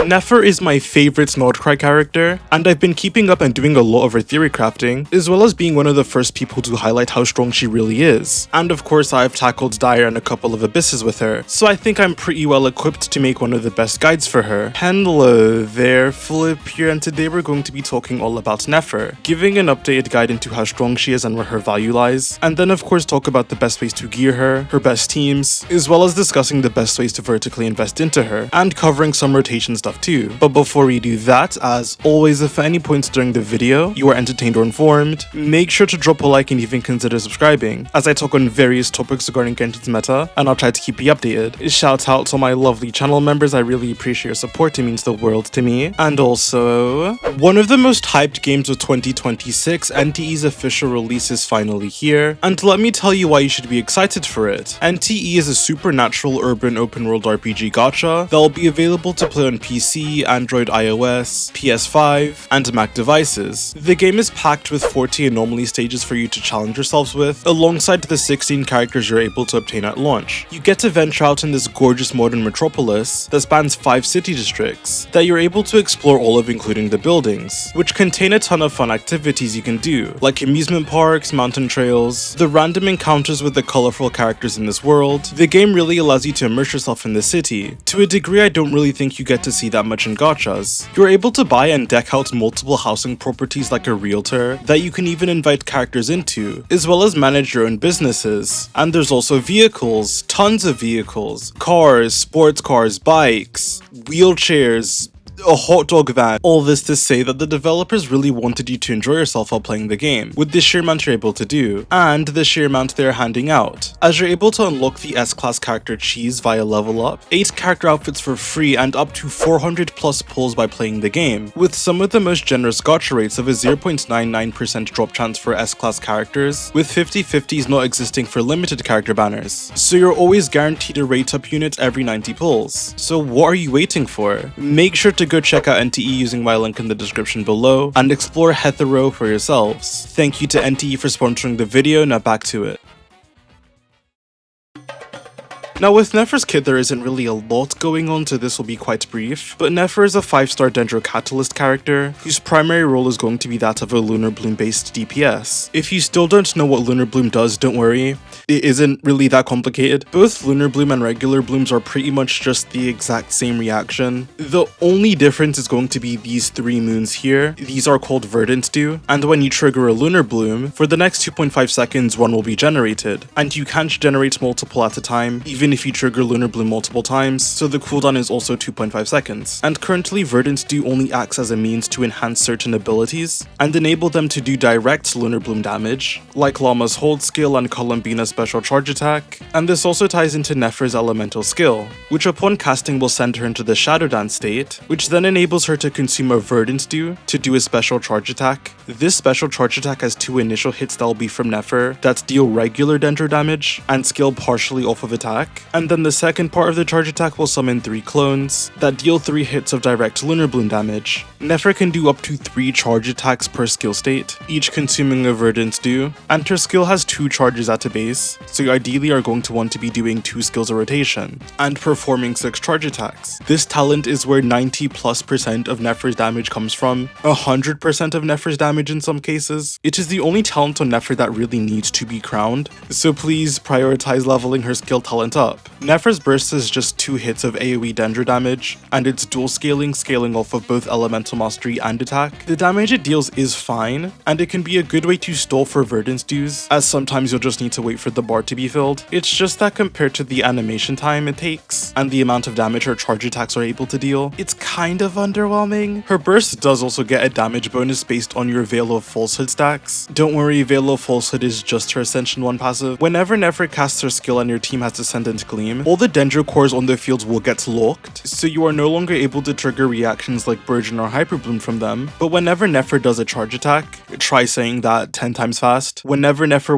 Nefer is my favorite Nordcry character, and I've been keeping up and doing a lot of her theory crafting, as well as being one of the first people to highlight how strong she really is. And of course I've tackled Dire and a couple of abysses with her, so I think I'm pretty well equipped to make one of the best guides for her. Hello there, Flip here, and today we're going to be talking all about Nefer, giving an updated guide into how strong she is and where her value lies, and then of course talk about the best ways to gear her best teams, as well as discussing the best ways to vertically invest into her, and covering some rotation stuff too. But before we do that, as always, if at any points during the video you are entertained or informed, make sure to drop a like and even consider subscribing, as I talk on various topics regarding Genshin's meta, and I'll try to keep you updated. Shout out to my lovely channel members, I really appreciate your support, it means the world to me. And also, one of the most hyped games of 2026, NTE's official release is finally here, and let me tell you why you should be excited for it. NTE is a supernatural urban open world RPG gacha that will be available to play on PC, Android, iOS, PS5, and Mac devices. The game is packed with 40 anomaly stages for you to challenge yourselves with, alongside the 16 characters you're able to obtain at launch. You get to venture out in this gorgeous modern metropolis that spans 5 city districts that you're able to explore all of, including the buildings, which contain a ton of fun activities you can do, like amusement parks, mountain trails, the random encounters with the colorful characters in this world. The game really allows you to immerse yourself in the city. To a degree I don't really think you get to see that much in gachas. You're able to buy and deck out multiple housing properties like a realtor that you can even invite characters into, as well as manage your own businesses. And there's also vehicles, tons of vehicles, cars, sports cars, bikes, wheelchairs, a hot dog van. All this to say that the developers really wanted you to enjoy yourself while playing the game, with the sheer amount you're able to do, and the sheer amount they're handing out, as you're able to unlock the S-class character cheese via level up, 8 character outfits for free, and up to 400 plus pulls by playing the game, with some of the most generous gacha rates of a 0.99% drop chance for S-class characters, with 50/50s not existing for limited character banners, so you're always guaranteed a rate up unit every 90 pulls. So what are you waiting for? Make sure to go check out NTE using my link in the description below and explore Hetero for yourselves. Thank you to NTE for sponsoring the video, now back to it. Now with Nefer's kit there isn't really a lot going on, so this will be quite brief, but Nefer is a 5-star Dendro Catalyst character, whose primary role is going to be that of a Lunar Bloom based DPS. If you still don't know what Lunar Bloom does, don't worry, it isn't really that complicated. Both Lunar Bloom and regular blooms are pretty much just the exact same reaction. The only difference is going to be these 3 moons here. These are called Verdant Dew, and when you trigger a Lunar Bloom, for the next 2.5 seconds one will be generated, and you can't generate multiple at a time, even if you trigger Lunar Bloom multiple times, so the cooldown is also 2.5 seconds. And currently Verdant Dew only acts as a means to enhance certain abilities, and enable them to do direct Lunar Bloom damage, like Lauma's hold skill and Columbina's special charge attack, and this also ties into Nefer's elemental skill, which upon casting will send her into the Shadow Dance state, which then enables her to consume a Verdant Dew to do a special charge attack. This special charge attack has 2 initial hits that will be from Nefer that deal regular Dendro damage and scale partially off of attack, and then the second part of the charge attack will summon 3 clones that deal 3 hits of direct Lunar Bloom damage. Nefer can do up to 3 charge attacks per skill state, each consuming a Verdant Dew, and her skill has 2 charges at a base, so you ideally are going to want to be doing 2 skills a rotation, and performing 6 charge attacks. This talent is where 90+% of Nefer's damage comes from, 100% of Nefer's damage in some cases. It is the only talent on Nefer that really needs to be crowned, so please prioritize leveling her skill talent up. Nefer's burst is just 2 hits of AoE Dendro damage, and its dual scaling off of both elemental mastery and attack. The damage it deals is fine, and it can be a good way to stall for Verdant Dews, as sometimes you'll just need to wait for the bar to be filled. It's just that compared to the animation time it takes, and the amount of damage her charge attacks are able to deal, it's kind of underwhelming. Her burst does also get a damage bonus based on your Veil of Falsehood stacks. Don't worry, Veil of Falsehood is just her Ascension 1 passive. Whenever Nefer casts her skill and your team has Descendant Gleam, all the Dendro cores on the fields will get locked, so you are no longer able to trigger reactions like Burgeon or Hyper Bloom from them, but whenever Nefer does a charge attack, try saying that 10 times fast. Whenever Nefer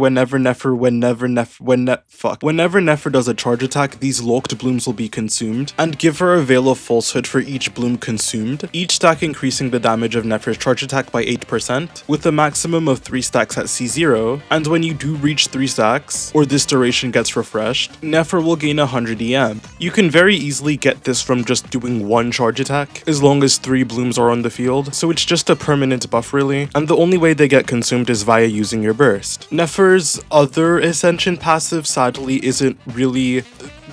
does a charge attack, these locked blooms will be consumed, and give her a Veil of Falsehood for each bloom consumed, each stack increasing the damage of Nefer's charge attack by 8%, with a maximum of 3 stacks at C0, and when you do reach 3 stacks, or this duration gets refreshed, Nefer will gain 100 EM. You can very easily get this from just doing one charge attack, as long as 3 blooms are on the field, so it's just a permanent buff really, and the only way they get consumed is via using your burst. Nefer's other Ascension passive sadly isn't really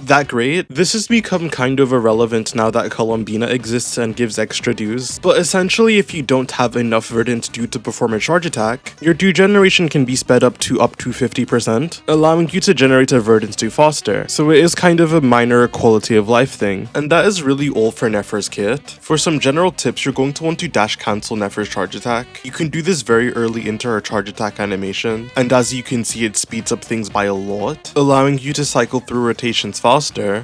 that great. This has become kind of irrelevant now that Columbina exists and gives extra dues, but essentially if you don't have enough Verdant Dew to perform a charge attack, your Dew generation can be sped up to 50%, allowing you to generate a Verdant Dew faster, so it is kind of a minor quality of life thing. And that is really all for Nefer's kit. For some general tips, you're going to want to dash cancel Nefer's charge attack. You can do this very early into her charge attack animation, and as you can see it speeds up things by a lot, allowing you to cycle through rotations faster,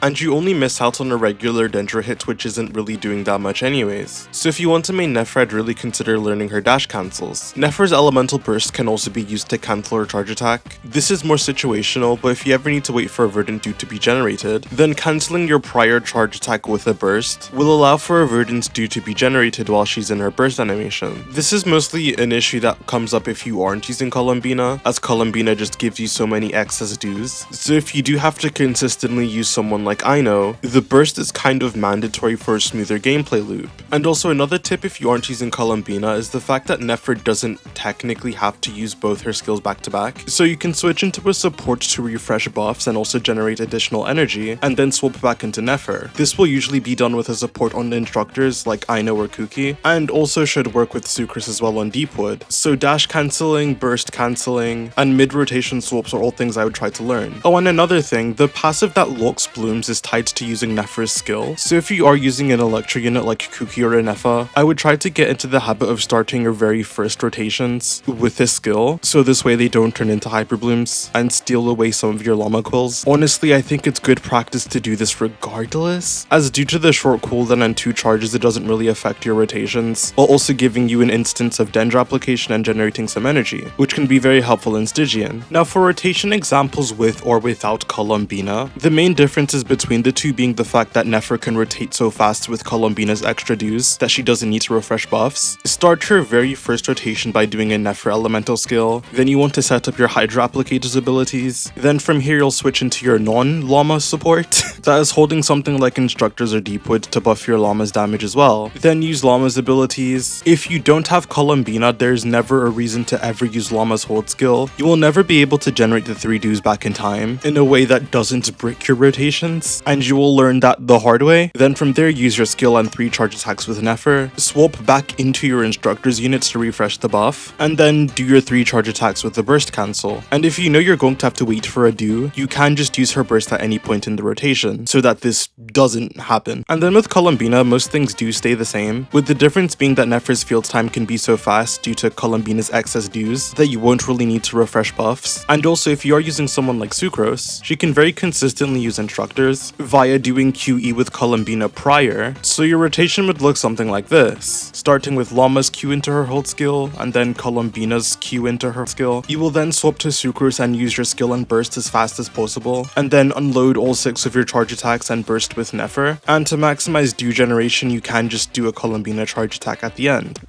and you only miss out on a regular Dendro hit which isn't really doing that much anyways. So if you want to main Nefer, I'd really consider learning her dash cancels. Nefer's elemental burst can also be used to cancel her charge attack. This is more situational, but if you ever need to wait for a Verdant Dew to be generated, then cancelling your prior charge attack with a burst will allow for a Verdant Dew to be generated while she's in her burst animation. This is mostly an issue that comes up if you aren't using Columbina, as Columbina just gives you so many excess dues. So if you do have to consistently use someone like Ino, the burst is kind of mandatory for a smoother gameplay loop. And also another tip if you aren't using Columbina is the fact that Nefer doesn't technically have to use both her skills back to back, so you can switch into a support to refresh buffs and also generate additional energy, and then swap back into Nefer. This will usually be done with a support on the instructors like Ino or Kuki, and also should work with Sucrus as well on Deepwood. So dash cancelling, burst cancelling, and mid-rotation swaps are all things I would try to learn. Oh, and another thing, the passive that locks blooms is tied to using Nefer's skill, so if you are using an Electro unit like Kuki or Nefa, I would try to get into the habit of starting your very first rotations with this skill, so this way they don't turn into hyper blooms and steal away some of your Lauma quills. Honestly, I think it's good practice to do this regardless, as due to the short cooldown and 2 charges it doesn't really affect your rotations, while also giving you an instance of Dendro application and generating some energy, which can be very helpful in Stygian. Now for rotation examples with or without Columbina, the main differences between the two being the fact that Nefer can rotate so fast with Columbina's extra dues that she doesn't need to refresh buffs. Start your very first rotation by doing a Nefer elemental skill, then you want to set up your Hydra applicators abilities, then from here you'll switch into your non-Lauma support, that is holding something like Instructors or Deepwood to buff your Lauma's damage as well. Then use Lauma's abilities. If you don't have Columbina, there's never a reason to ever use Lauma's hold skill. You will never be able to generate the 3 dues back in time in a way that doesn't break your rotations, and you will learn that the hard way. Then from there use your skill and 3 charge attacks with Nefer, swap back into your Instructors units to refresh the buff, and then do your 3 charge attacks with the burst cancel. And if you know you're going to have to wait for a Dew, you can just use her burst at any point in the rotation, so that this doesn't happen. And then with Columbina, most things do stay the same, with the difference being that Nefer's field time can be so fast due to Columbina's excess dues that you won't really need to refresh buffs. And also if you are using someone like Sucrose, she can very consistently use Instructors via doing QE with Columbina prior, so your rotation would look something like this. Starting with Lauma's Q into her hold skill, and then Columbina's Q into her skill. You will then swap to Sucrose and use your skill and burst as fast as possible, and then unload all 6 of your charge attacks and burst with Nefer. And to maximize Dew generation, you can just do a Columbina charge attack at the end.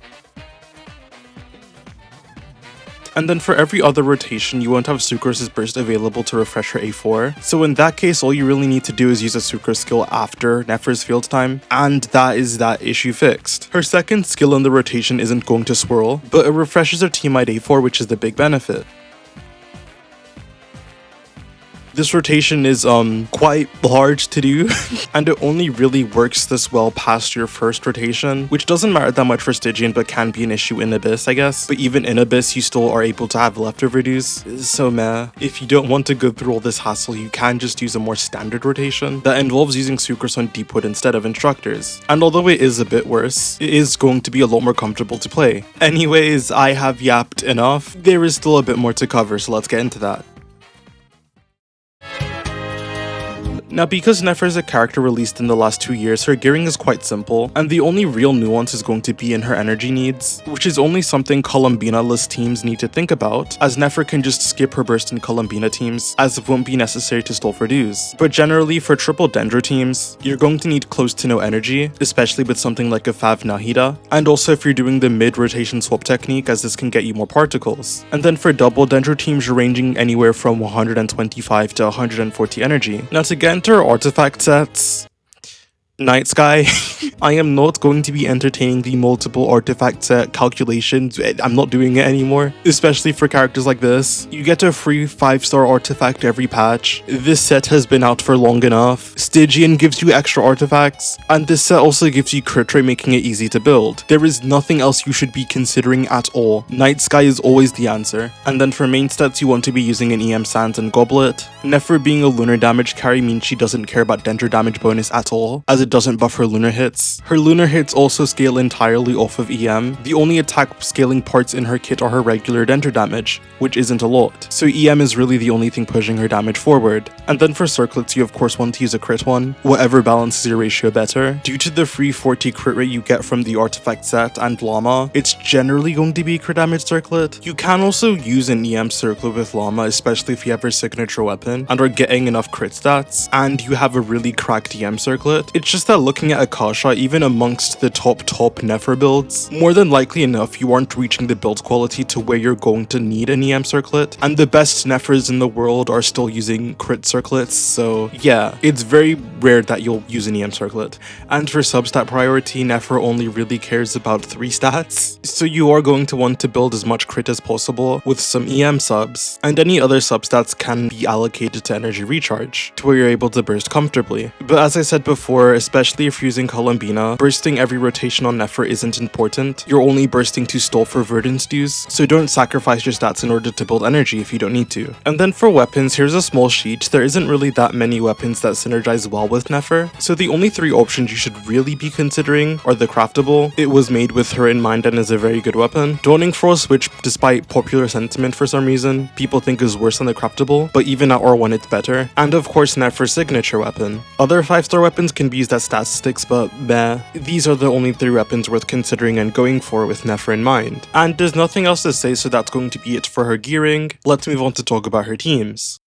And then for every other rotation, you won't have Sucrose's burst available to refresh her A4. So in that case, all you really need to do is use a Sucrose skill after Nefer's field time, and that is that issue fixed. Her second skill in the rotation isn't going to swirl, but it refreshes her Teamite A4, which is the big benefit. This rotation is quite hard to do and it only really works this well past your first rotation, which doesn't matter that much for Stygian but can be an issue in Abyss, I guess. But even in Abyss you still are able to have leftover dues, so meh. If you don't want to go through all this hassle, you can just use a more standard rotation that involves using Sucrose on Deepwood instead of Instructors. And although it is a bit worse, it is going to be a lot more comfortable to play. Anyways, I have yapped enough. There is still a bit more to cover, so let's get into that. Now, because Nefer is a character released in the last 2 years, her gearing is quite simple, and the only real nuance is going to be in her energy needs, which is only something Columbina-less teams need to think about, as Nefer can just skip her burst in Columbina teams, as it won't be necessary to stall for dues. But generally, for triple Dendro teams, you're going to need close to no energy, especially with something like a Fav Nahida, and also if you're doing the mid-rotation swap technique, as this can get you more particles. And then for double Dendro teams, you're ranging anywhere from 125 to 140 energy. Now to get into our artifact sets, Night Sky. I am not going to be entertaining the multiple artifact set calculations. I'm not doing it anymore, especially for characters like this. You get a free 5-star artifact every patch. This set has been out for long enough. Stygian gives you extra artifacts, and this set also gives you crit rate, making it easy to build. There is nothing else you should be considering at all. Night Sky is always the answer. And then for main stats, you want to be using an EM Sands and Goblet. Nefer being a lunar damage carry means she doesn't care about Dendro damage bonus at all, as it doesn't buff her lunar hits. Her lunar hits also scale entirely off of EM. The only attack scaling parts in her kit are her regular Dendro damage, which isn't a lot. So EM is really the only thing pushing her damage forward. And then for circlets, you of course want to use a crit one, whatever balances your ratio better. Due to the free 40 crit rate you get from the artifact set and Lauma, it's generally going to be a crit damage circlet. You can also use an EM circlet with Lauma, especially if you have her signature weapon and are getting enough crit stats, and you have a really cracked EM circlet. It's just that looking at Akasha, even amongst the top Nefer builds, more than likely enough you aren't reaching the build quality to where you're going to need an EM circlet, and the best Nefers in the world are still using crit circlets, so yeah, it's very rare that you'll use an EM circlet. And for substat priority, Nefer only really cares about 3 stats, so you are going to want to build as much crit as possible with some EM subs, and any other substats can be allocated to energy recharge, to where you're able to burst comfortably. But as I said before, especially if you're using Columbina, bursting every rotation on Nefer isn't important. You're only bursting to stall for Verdance dues, so don't sacrifice your stats in order to build energy if you don't need to. And then for weapons, here's a small sheet. There isn't really that many weapons that synergize well with Nefer, so the only 3 options you should really be considering are the craftable. It was made with her in mind and is a very good weapon. Dawning Frost, which despite popular sentiment for some reason, people think is worse than the craftable, but even at R1 it's better. And of course Nefer's signature weapon. Other 5-star weapons can be used as statistics, but meh. These are the only 3 weapons worth considering and going for with Nefer in mind. And there's nothing else to say, so that's going to be it for her gearing. Let's move on to talk about her teams.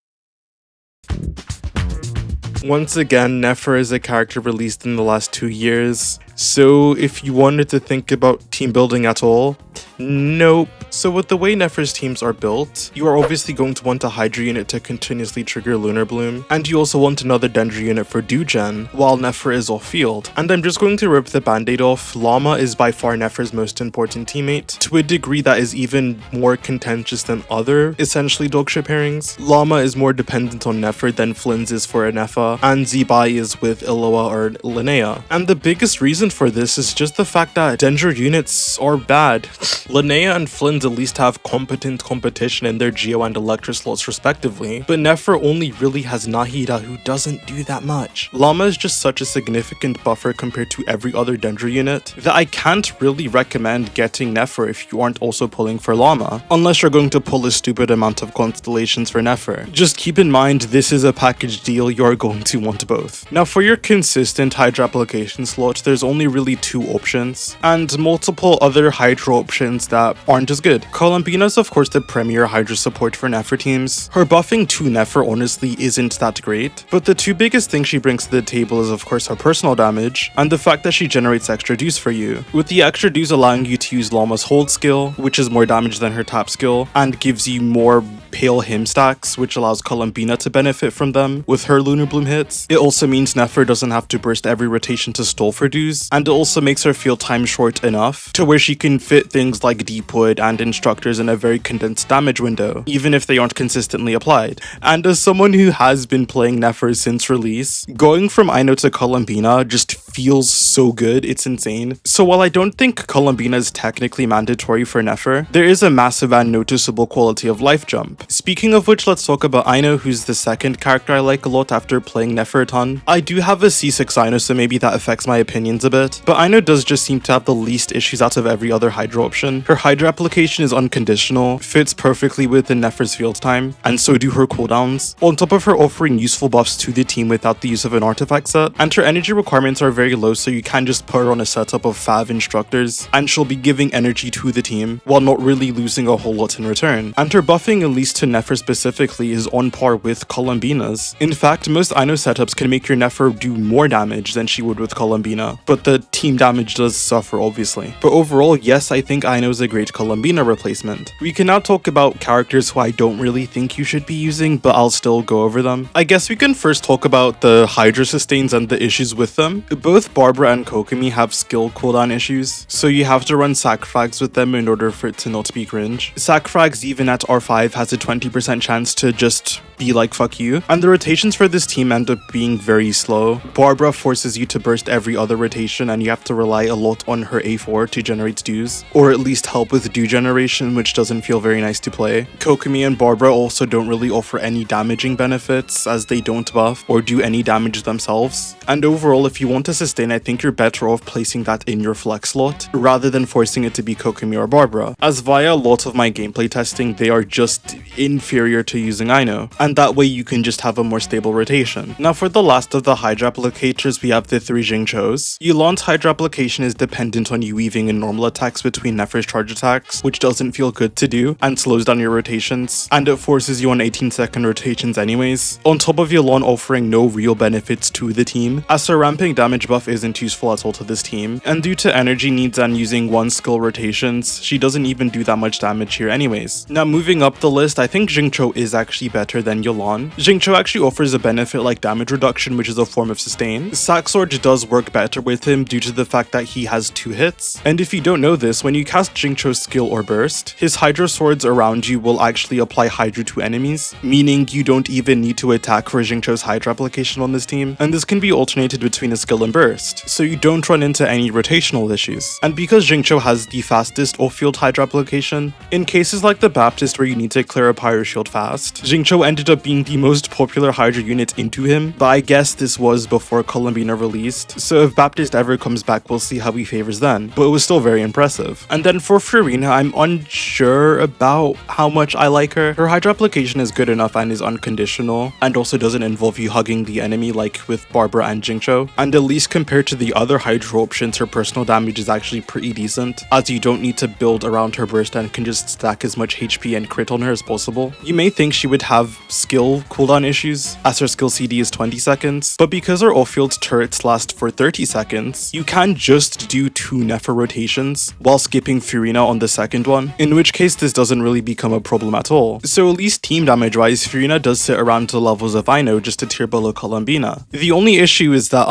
Once again, Nefer is a character released in the last 2 years, so if you wanted to think about team building at all, nope. So with the way Nefer's teams are built, you are obviously going to want a Hydra unit to continuously trigger Lunar Bloom, and you also want another Dendro unit for Dugen, while Nefer is off field. And I'm just going to rip the band-aid off. Lauma is by far Nefer's most important teammate, to a degree that is even more contentious than other, essentially dogship pairings. Lauma is more dependent on Nefer than Flynn's is for Nefa, and Zibai is with Iloa or Linnea. And the biggest reason for this is just the fact that Dendro units are bad. Linnea and Flynn's at least have competent competition in their Geo and Electra slots respectively, but Nefer only really has Nahida, who doesn't do that much. Lauma is just such a significant buffer compared to every other Dendro unit that I can't really recommend getting Nefer if you aren't also pulling for Lauma, unless you're going to pull a stupid amount of Constellations for Nefer. Just keep in mind this is a package deal, you're going to want both. Now for your consistent Hydra application slot, there's only really 2 options, and multiple other Hydra options that aren't as good. Columbina is of course the premier Hydra support for Nefer teams. Her buffing to Nefer honestly isn't that great, but the 2 biggest things she brings to the table is of course her personal damage, and the fact that she generates extra dues for you, with the extra dues allowing you to use Lauma's hold skill, which is more damage than her tap skill, and gives you more pale him stacks, which allows Columbina to benefit from them with her Lunar Bloom hits. It also means Nefer doesn't have to burst every rotation to stall for dues, and it also makes her feel time short enough to where she can fit things like Deepwood and Instructors in a very condensed damage window, even if they aren't consistently applied. And as someone who has been playing Nefer since release, going from Ino to Columbina just feels so good, it's insane. So while I don't think Columbina is technically mandatory for Nefer, there is a massive and noticeable quality of life jump. Speaking of which, let's talk about Aino, who's the second character I like a lot after playing Nefer a ton. I do have a C6 Aino, so maybe that affects my opinions a bit, but Aino does just seem to have the least issues out of every other Hydra option. Her Hydra application is unconditional, fits perfectly within Nefer's field time, and so do her cooldowns, on top of her offering useful buffs to the team without the use of an artifact set, and her energy requirements are very low, so you can just put her on a setup of 5 instructors, and she'll be giving energy to the team, while not really losing a whole lot in return. And her buffing, at least to Nefer specifically, is on par with Columbina's. In fact, most Aino setups can make your Nefer do more damage than she would with Columbina, but the team damage does suffer obviously. But overall, yes, I think Aino is a great Columbina replacement. We can now talk about characters who I don't really think you should be using, but I'll still go over them. I guess we can first talk about the Hydra sustains and the issues with them. Both Barbara and Kokomi have skill cooldown issues, so you have to run sac frags with them in order for it to not be cringe. Sac frags even at R5 has a 20% chance to just be like fuck you, and the rotations for this team end up being very slow. Barbara forces you to burst every other rotation and you have to rely a lot on her A4 to generate dews, or at least help with dew generation, which doesn't feel very nice to play. Kokomi and Barbara also don't really offer any damaging benefits, as they don't buff or do any damage themselves. And overall, if you want to sustain, I think you're better off placing that in your flex slot, rather than forcing it to be Kokomi or Barbara, as via a lot of my gameplay testing, they are just inferior to using Aino, and that way you can just have a more stable rotation. Now for the last of the Hydra applicators, we have the 3 Xingqius. Yulan's Hydra application is dependent on you weaving in normal attacks between Nefer's charge attacks, which doesn't feel good to do, and slows down your rotations, and it forces you on 18-second rotations anyways, on top of Yulan offering no real benefits to the team, as her ramping damage buff isn't useful at all to this team, and due to energy needs and using 1 skill rotations, she doesn't even do that much damage here anyways. Now moving up the list, I think Xingqiu is actually better than Yulan. Xingqiu actually offers a benefit like damage reduction, which is a form of sustain. Sac Sword does work better with him due to the fact that he has 2 hits, and if you don't know this, when you cast Xingqiu's skill or burst, his Hydra swords around you will actually apply Hydra to enemies, meaning you don't even need to attack for Xingqiu's Hydra application on this team, and this can be alternated between a skill and burst, so you don't run into any rotational issues. And because Xingqiu has the fastest off-field Hydra application, in cases like the Baptist where you need to clear a Pyro Shield fast, Xingqiu ended up being the most popular Hydra unit into him, but I guess this was before Columbina released, so if Baptist ever comes back, we'll see how he favors then, but it was still very impressive. And then for Furina, I'm unsure about how much I like her. Her Hydra application is good enough and is unconditional, and also doesn't involve you hugging the enemy like with Barbara and Xingqiu, and at least compared to the other Hydra options, her personal damage is actually pretty decent, as you don't need to build around her burst and can just stack as much HP and crit on her as possible. You may think she would have skill cooldown issues, as her skill CD is 20 seconds, but because her off-field turrets last for 30 seconds, you can just do 2 Nefer rotations while skipping Furina on the second one, in which case this doesn't really become a problem at all. So at least team damage wise, Furina does sit around the levels of Aino, just a tier below Columbina. The only issue is that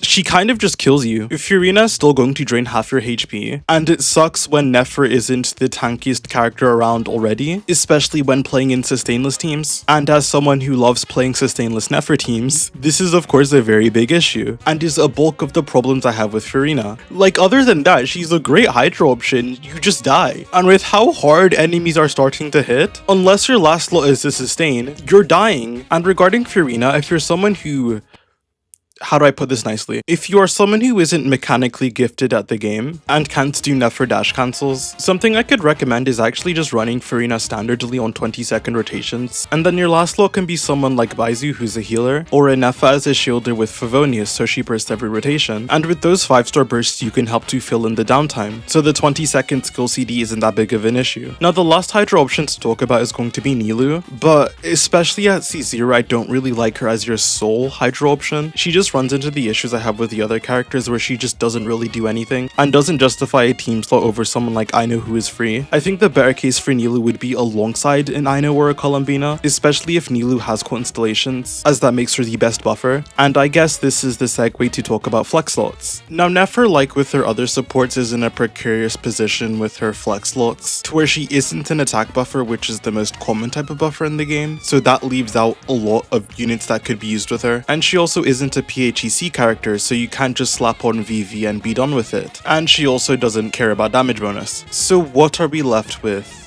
she kind of just kills you. Furina is still going to drain half your HP, and it sucks when Nefer isn't the tankiest character around already, especially when playing in sustainless teams. And as someone who loves playing sustainless Nefer teams, this is of course a very big issue, and is a bulk of the problems I have with Furina. Like, other than that, she's a great Hydra option, you just die. And with how hard enemies are starting to hit, unless your last slot is to sustain, you're dying. And regarding Furina, if you're someone who... how do I put this nicely? If you are someone who isn't mechanically gifted at the game and can't do Nefer dash cancels, something I could recommend is actually just running Furina standardly on 20-second rotations, and then your last slot can be someone like Baizu, who's a healer, or a Nefa as a shielder with Favonius, so she bursts every rotation, and with those 5-star bursts you can help to fill in the downtime, so the 20-second skill CD isn't that big of an issue. Now the last Hydra option to talk about is going to be Nilou, but especially at C0 I don't really like her as your sole Hydra option. She just runs into the issues I have with the other characters, where she just doesn't really do anything and doesn't justify a team slot over someone like Aino who is free. I think the better case for Nilou would be alongside an Aino or a Columbina, especially if Nilou has Constellations, as that makes her the best buffer. And I guess this is the segue to talk about flex slots. Now Nefer, like with her other supports, is in a precarious position with her flex slots, to where she isn't an attack buffer, which is the most common type of buffer in the game, so that leaves out a lot of units that could be used with her, and she also isn't a THEC characters, so you can't just slap on VV and be done with it. And she also doesn't care about damage bonus. So what are we left with?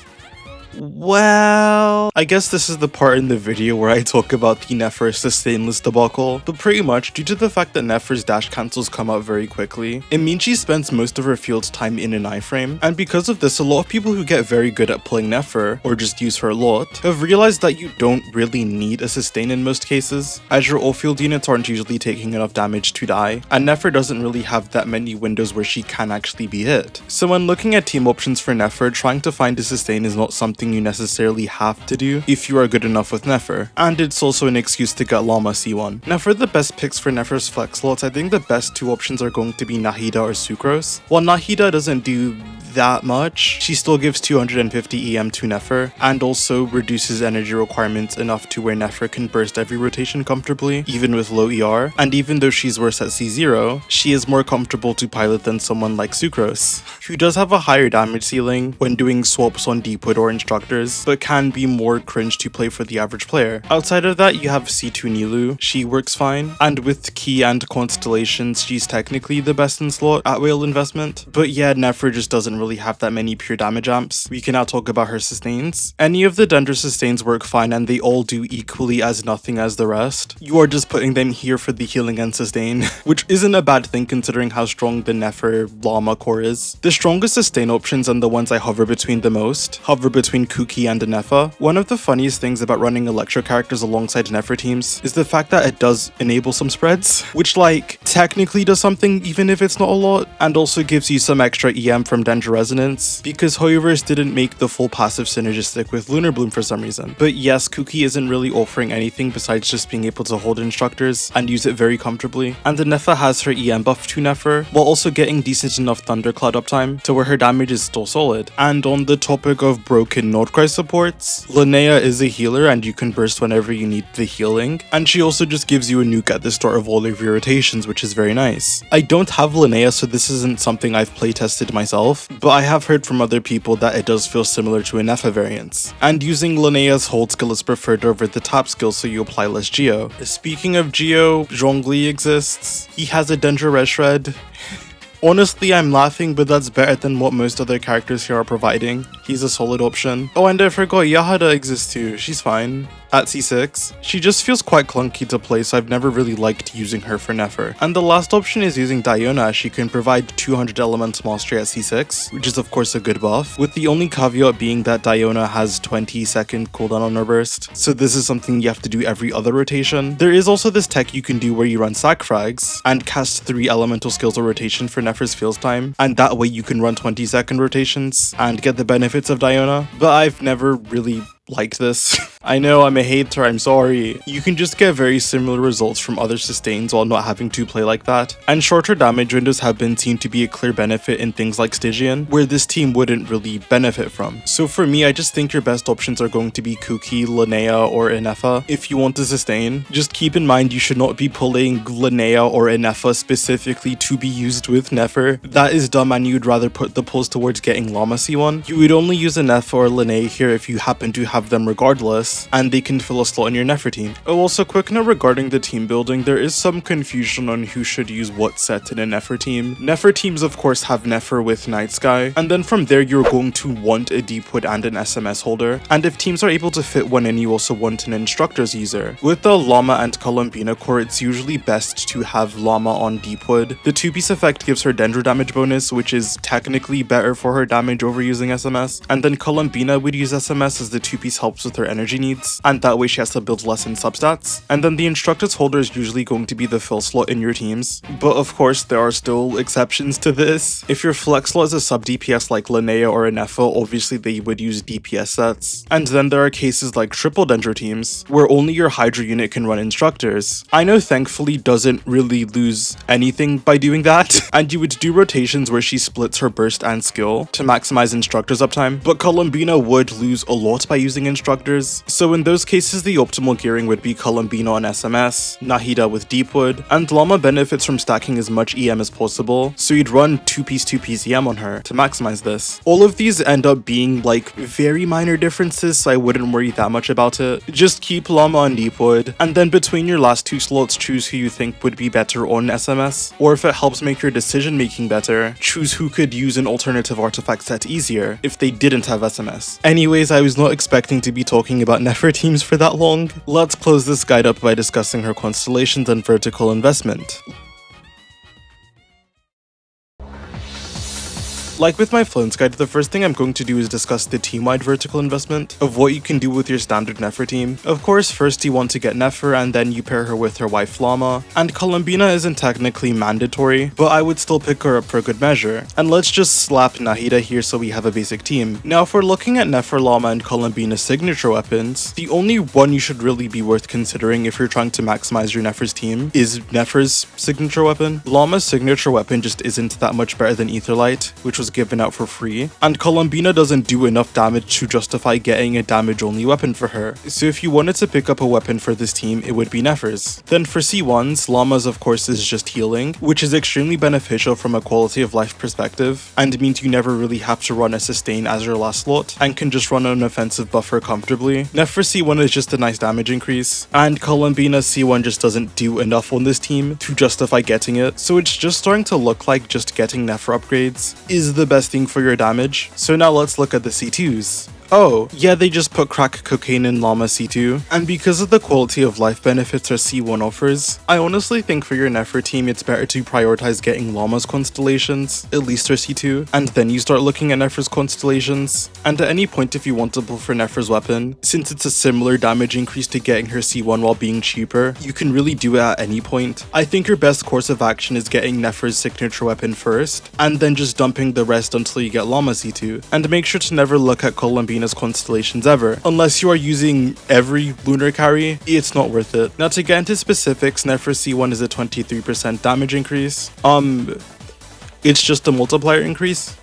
Well, I guess this is the part in the video where I talk about the Nefer sustainless debacle, but pretty much due to the fact that Nefer's dash cancels come out very quickly, it means she spends most of her field's time in an iframe, and because of this, a lot of people who get very good at playing Nefer, or just use her a lot, have realized that you don't really need a sustain in most cases, as your all-field units aren't usually taking enough damage to die, and Nefer doesn't really have that many windows where she can actually be hit. So when looking at team options for Nefer, trying to find a sustain is not something you necessarily have to do if you are good enough with Nefer, and it's also an excuse to get Lauma C1. Now for the best picks for Nefer's flex slots, I think the best two options are going to be Nahida or Sucrose. While Nahida doesn't do that much, she still gives 250 EM to Nefer, and also reduces energy requirements enough to where Nefer can burst every rotation comfortably, even with low ER, and even though she's worse at C0, she is more comfortable to pilot than someone like Sucrose, who does have a higher damage ceiling when doing swaps on Deepwood or Instructors, but can be more cringe to play for the average player. Outside of that, you have C2 Nilu, she works fine, and with Key and Constellations, she's technically the best in slot at whale investment, but yeah, Nefer just doesn't really have that many pure damage amps. We can now talk about her sustains. Any of the Dendra sustains work fine and they all do equally as nothing as the rest. You are just putting them here for the healing and sustain, which isn't a bad thing considering how strong the Nefer Lauma core is. The strongest sustain options and the ones I hover between the most, hover between Kuki and Nefer. One of the funniest things about running Electro characters alongside Nefer teams is the fact that it does enable some spreads, which like technically does something even if it's not a lot, and also gives you some extra EM from Dendra Resonance, because Hoyoverse didn't make the full passive synergistic with Lunar Bloom for some reason. But yes, Kuki isn't really offering anything besides just being able to hold Instructors and use it very comfortably, and the Nefer has her EM buff to Nefer, while also getting decent enough Thundercloud uptime to where her damage is still solid. And on the topic of broken Nordcry supports, Linnea is a healer and you can burst whenever you need the healing, and she also just gives you a nuke at the start of all of your rotations, which is very nice. I don't have Linnea, so this isn't something I've playtested myself, but I have heard from other people that it does feel similar to a Nefer variance, and using Linnea's hold skill is preferred over the top skill, so you apply less Geo. Speaking of Geo, Zhongli exists. He has a Dendra Red Shred. Honestly, I'm laughing, but that's better than what most other characters here are providing. He's a solid option. Oh, and I forgot Yahada exists too. She's fine. At C6. She just feels quite clunky to play, so I've never really liked using her for Nefer. And the last option is using Diona, as she can provide 200 elemental mastery at C6, which is of course a good buff, with the only caveat being that Diona has 20-second cooldown on her burst, so this is something you have to do every other rotation. There is also this tech you can do where you run sac frags and cast 3 elemental skills a rotation for Nefer's field time, and that way you can run 20-second rotations and get the benefits of Diona, but I've never really liked this. I know, I'm a hater, I'm sorry. You can just get very similar results from other sustains while not having to play like that, and shorter damage windows have been seen to be a clear benefit in things like Stygian, where this team wouldn't really benefit from. So for me, I just think your best options are going to be Kuki, Linnea, or Inefa if you want to sustain. Just keep in mind you should not be pulling Linnea or Inefa specifically to be used with Nefer. That is dumb, and you'd rather put the pulls towards getting Lauma C1. You would only use Inefa or Linnea here if you happen to have them regardless, and they can fill a slot in your Nefer team. Oh, also quick note regarding the team building, there is some confusion on who should use what set in a Nefer team. Nefer teams of course have Nefer with Night Sky, and then from there you're going to want a Deepwood and an SMS holder, and if teams are able to fit one in, you also want an Instructors user. With the Lauma and Columbina core, it's usually best to have Lauma on Deepwood. The 2-piece effect gives her Dendra damage bonus, which is technically better for her damage over using SMS, and then Columbina would use SMS as the 2-piece helps with her energy needs, and that way she has to build less in substats. And then the Instructors holder is usually going to be the fill slot in your teams, but of course there are still exceptions to this. If your flex slot is a sub DPS like Linnea or Inefa, obviously they would use DPS sets. And then there are cases like triple Dendra teams, where only your Hydra unit can run Instructors. I know thankfully doesn't really lose anything by doing that, and you would do rotations where she splits her burst and skill to maximize Instructors uptime, but Columbina would lose a lot by using Instructors, So in those cases, the optimal gearing would be Columbina on SMS, Nahida with Deepwood, and Lauma benefits from stacking as much EM as possible, so you'd run 2-piece EM on her to maximize this. All of these end up being like very minor differences, so I wouldn't worry that much about it. Just keep Lauma on Deepwood, and then between your last 2 slots, choose who you think would be better on SMS, or if it helps make your decision making better, choose who could use an alternative artifact set easier if they didn't have SMS. Anyways, I was not expecting to be talking about Nefer teams for that long. Let's close this guide up by discussing her constellations and vertical investment. Like with my Flones guide, the first thing I'm going to do is discuss the team-wide vertical investment of what you can do with your standard Nefer team. Of course, first you want to get Nefer and then you pair her with her wife Lauma, and Columbina isn't technically mandatory, but I would still pick her up for good measure. And let's just slap Nahida here so we have a basic team. Now if we're looking at Nefer, Lauma, and Columbina's signature weapons, the only one you should really be worth considering if you're trying to maximize your Nefer's team is Nefer's signature weapon. Lauma's signature weapon just isn't that much better than Aetherlight, which was given out for free, and Columbina doesn't do enough damage to justify getting a damage-only weapon for her, so if you wanted to pick up a weapon for this team, it would be Nefer's. Then for C1s, Lauma's of course is just healing, which is extremely beneficial from a quality of life perspective, and means you never really have to run a sustain as your last slot, and can just run an offensive buffer comfortably. Nefer C1 is just a nice damage increase, and Columbina's C1 just doesn't do enough on this team to justify getting it, so it's just starting to look like just getting Nefer upgrades is the best thing for your damage. So now let's look at the C2s. Oh, yeah, they just put crack cocaine in Lauma C2, and because of the quality of life benefits her C1 offers, I honestly think for your Nefer team it's better to prioritize getting Lauma's constellations, at least her C2, and then you start looking at Nefer's constellations. And at any point if you want to pull for Nefer's weapon, since it's a similar damage increase to getting her C1 while being cheaper, you can really do it at any point. I think your best course of action is getting Nefer's signature weapon first, and then just dumping the rest until you get Lauma C2, and make sure to never look at Columbina's constellations ever. Unless you are using every lunar carry, it's not worth it. Now to get into specifics, Nefer C1 is a 23% damage increase. It's just a multiplier increase.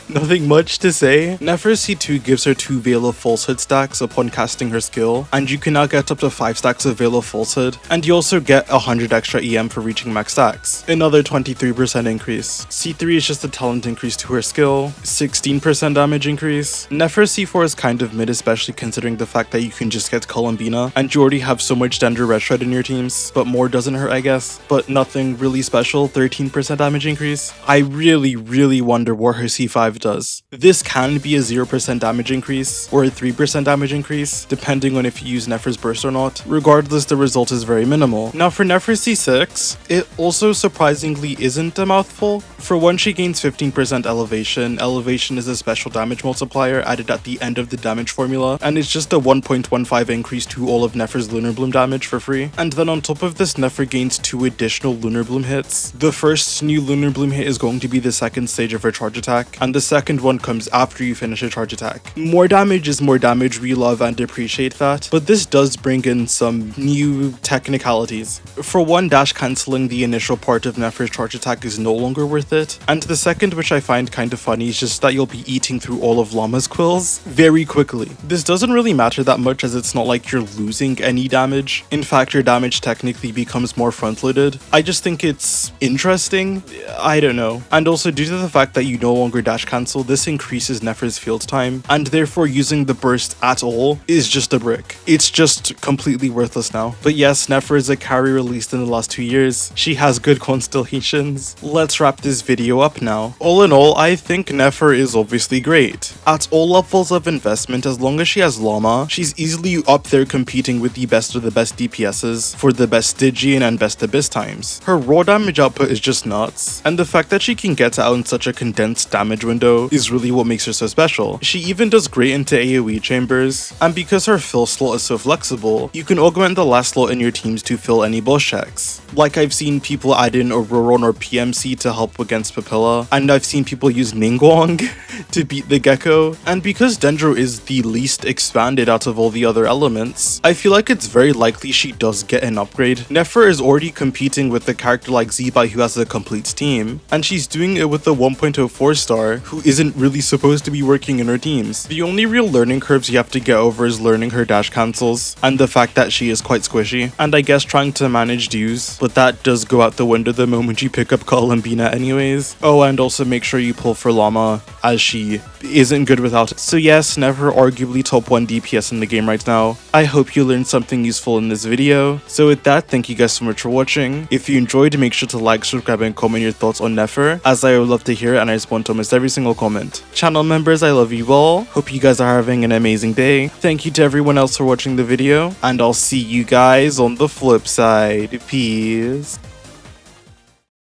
Nothing much to say. Nefer C2 gives her 2 Veil of Falsehood stacks upon casting her skill, and you can now get up to 5 stacks of Veil of Falsehood, and you also get 100 extra EM for reaching max stacks. Another 23% increase. C3 is just a talent increase to her skill, 16% damage increase. Nefer C4 is kind of mid, especially considering the fact that you can just get Columbina, and you already have so much Dender Red Shred in your teams, but more doesn't hurt I guess, but nothing really special, 13% damage increase. I really wonder what her C5 does. This can be a 0% damage increase or a 3% damage increase, depending on if you use Nefer's Burst or not. Regardless, the result is very minimal. Now for Nefer C6, it also surprisingly isn't a mouthful. For one, she gains 15% elevation. Elevation is a special damage multiplier added at the end of the damage formula, and it's just a 1.15 increase to all of Nefer's Lunar Bloom damage for free. And then on top of this, Nefer gains 2 additional Lunar Bloom hits. The first new Lunar Bloom hit is going to be the second stage of her charge attack, and the second one comes after you finish a charge attack. More damage is more damage, we love and appreciate that, but this does bring in some new technicalities. For one, dash cancelling the initial part of Nefer's charge attack is no longer worth it, and the second, which I find kind of funny, is just that you'll be eating through all of Lauma's quills very quickly. This doesn't really matter that much as it's not like you're losing any damage. In fact, your damage technically becomes more front-loaded. I just think it's interesting. I don't know. And also due to the fact that you no longer dash cancel, this increases Nefer's field time, and therefore using the burst at all is just a brick. It's just completely worthless now. But yes, Nefer is a carry released in the last 2 years. She has good constellations. Let's wrap this video up now. All in all, I think Nefer is obviously great. At all levels of investment, as long as she has Lauma, she's easily up there competing with the best of the best DPSs for the best Stygian and best Abyss times. Her raw damage output is just nuts, and the fact that she can get out in such a condensed damage window is really what makes her so special. She even does great into AoE chambers, and because her fill slot is so flexible, you can augment the last slot in your teams to fill any boss checks. Like I've seen people add in Auroron or PMC to help against Papilla, and I've seen people use Ningguang to beat the Gecko, and because Dendro is the least expanded out of all the other elements, I feel like it's very likely she does get an upgrade. Nefer is already competing with a character like Zebai who has a complete team, and she's doing it with the 1.04 star who isn't really supposed to be working in her teams. The only real learning curves you have to get over is learning her dash cancels, and the fact that she is quite squishy, and I guess trying to manage dues, but that does go out the window the moment you pick up Columbina anyways. Oh, and also make sure you pull for Lauma, as she isn't good without it. So yes, Nefer arguably top 1 DPS in the game right now. I hope you learned something useful in this video. So with that, thank you guys so much for watching. If you enjoyed, make sure to like, subscribe, and comment your thoughts on Nefer, as I would love to hear it and I respond to almost every single comment. Channel members, I love you all. Hope you guys are having an amazing day. Thank you to everyone else for watching the video, and I'll see you guys on the flip side. Peace.